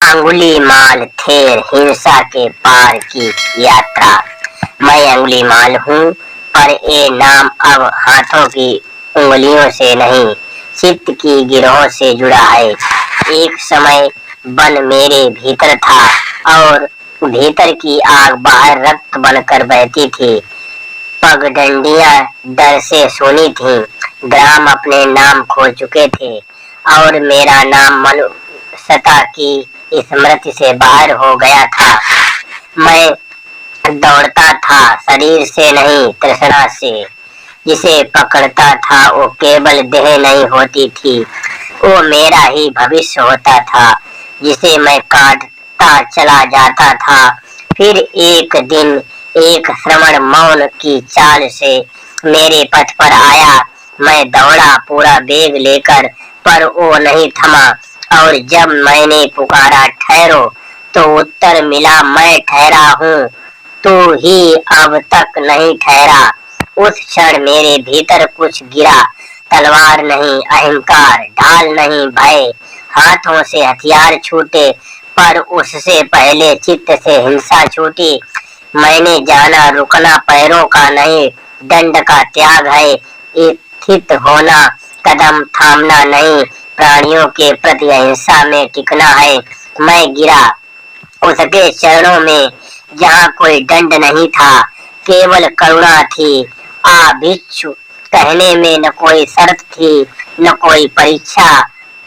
अंगुलीमाल थेर हिंसा के पार की यात्रा। मैं अंगुलीमाल हूँ, पर ये नाम अब हाथों की उंगलियों से नहीं, चित्त की गिरोह से जुड़ा है। एक समय बन मेरे भीतर था और भीतर की आग बाहर रक्त बनकर बहती थी। पगडंडियां डर से सूनी थीं, ग्राम अपने नाम खो चुके थे और मेरा नाम मनुष्यता की स्मृति से बाहर हो गया था। मैं दौड़ता था शरीर से नहीं, तृष्णा से। जिसे पकड़ता था वो केवल देह नहीं होती थी, वो मेरा ही भविष्य होता था, जिसे मैं काटता चला जाता था। फिर एक दिन एक श्रवण मौन की चाल से मेरे पथ पर आया। मैं दौड़ा पूरा बेग लेकर, पर वो नहीं थमा, और जब मैंने पुकारा ठहरो, तो उत्तर मिला, मैं ठहरा हूँ, तू ही अब तक नहीं ठहरा। उस क्षण मेरे भीतर कुछ गिरा, तलवार नहीं, अहंकार, ढाल नहीं, भय। हाथों से हथियार छूटे, पर उससे पहले चित्त से हिंसा छूटी। मैंने जाना रुकना पैरों का नहीं, दंड का त्याग है। स्थित होना, कदम थामना नहीं, प्राणियों के प्रति अहिंसा में टिकना है। मैं गिरा उसके चरणों में, जहाँ कोई दंड नहीं था, केवल करुणा थी। आ भिक्षु कहने में न कोई शर्त थी, न कोई परीक्षा।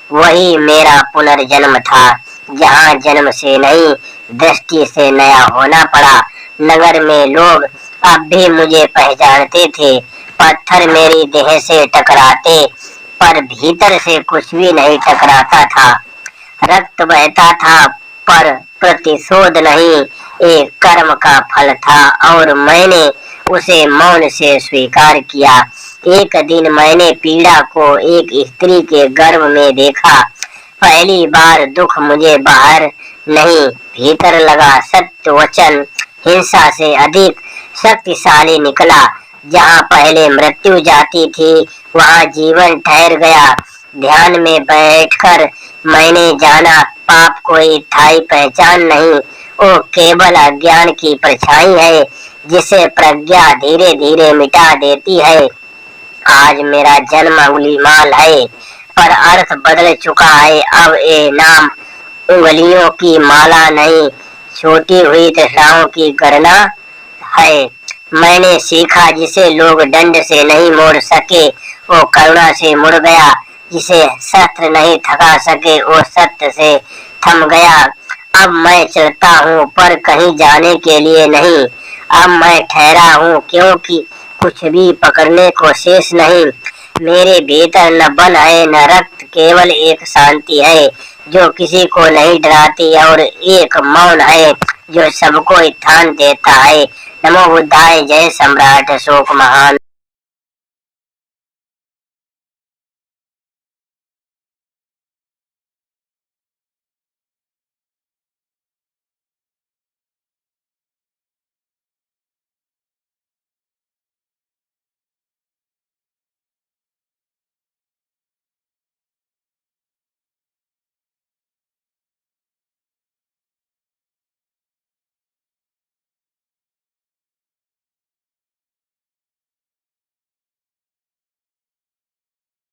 वही मेरा पुनर्जन्म था, जहाँ जन्म से नहीं, दृष्टि से नया होना पड़ा। नगर में लोग अब भी मुझे पहचानते थे। पत्थर मेरी देह से टकराते, पर भीतर से कुछ भी नहीं टकराता था। रक्त बहता था, पर प्रतिशोध नहीं, एक कर्म का फल था, और मैंने उसे मौन से स्वीकार किया। एक दिन मैंने पीड़ा को एक स्त्री के गर्भ में देखा। पहली बार दुख मुझे बाहर नहीं, भीतर लगा। सत्य वचन हिंसा से अधिक शक्तिशाली निकला। जहाँ पहले मृत्यु जाती थी, वहाँ जीवन ठहर गया। ध्यान में बैठकर मैंने जाना, पाप कोई स्थायी पहचान नहीं, वो केवल अज्ञान की परछाई है, जिसे प्रज्ञा धीरे धीरे मिटा देती है। आज मेरा जन्म अंगुलीमाल है, पर अर्थ बदल चुका है। अब ये नाम उंगलियों की माला नहीं, छोटी हुई तृष्णाओं की गणना है। मैंने सीखा, जिसे लोग दंड से नहीं मोड़ सके, वो करुणा से मुड़ गया। जिसे शस्त्र नहीं थका सके, वो सत्य से थम गया। अब मैं चलता हूँ, पर कहीं जाने के लिए नहीं। अब मैं ठहरा हूँ, क्योंकि कुछ भी पकड़ने को शेष नहीं। मेरे भीतर न बल है न रक्त, केवल एक शांति है जो किसी को नहीं डराती, और एक मौन है जो सबको स्थान देता है। नमो बुद्धाय। जय सम्राट अशोक महान।